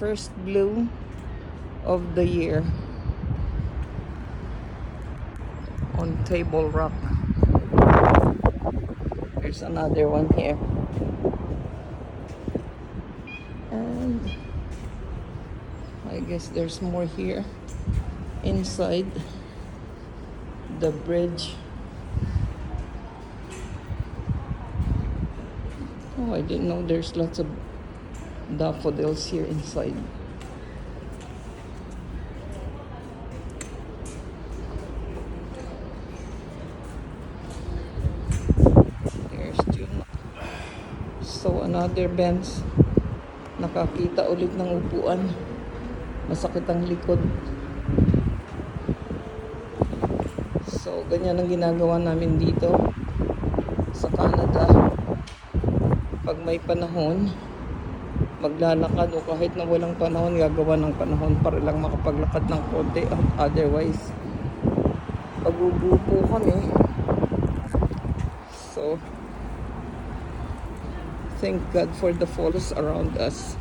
First bloom of the year on Table Rock. There's another one here. And I guess there's more here inside the bridge. Oh, I didn't know there's lots of daffodils here inside. There's June. So another bench. Nakakita ulit ng upuan. Masakit ang likod. So ganyan ang ginagawa namin dito sa Canada. Pag may panahon, maglalakad, o kahit na walang panahon, gagawa ng panahon para lang makapaglakad ng konti. Otherwise, pagugupo kami. So, thank God for the falls around us.